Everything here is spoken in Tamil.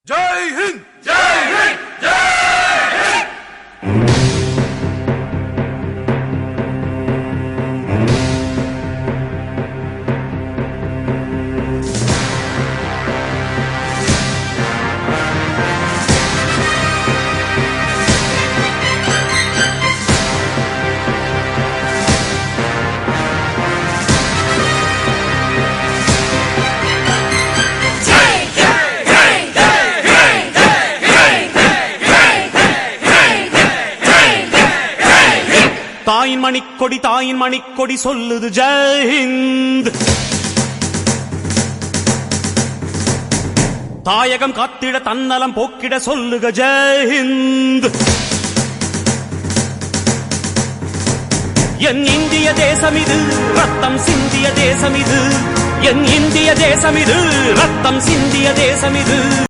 ஜெய் ஹிந்த் ஜெய் ஹிந்த் ஜெய் ஹிந்த். தாயின் மணிக்கொடி சொல்லுது ஜெய் ஹிந்த். தாயகம் காத்திட தன்னலம் போக்கிட சொல்லுக ஜெய் ஹிந்த். என் இந்திய தேசம் இது ரத்தம் சிந்திய தேசம் இது. என் இந்திய தேசம் இது ரத்தம் சிந்திய தேசம் இது.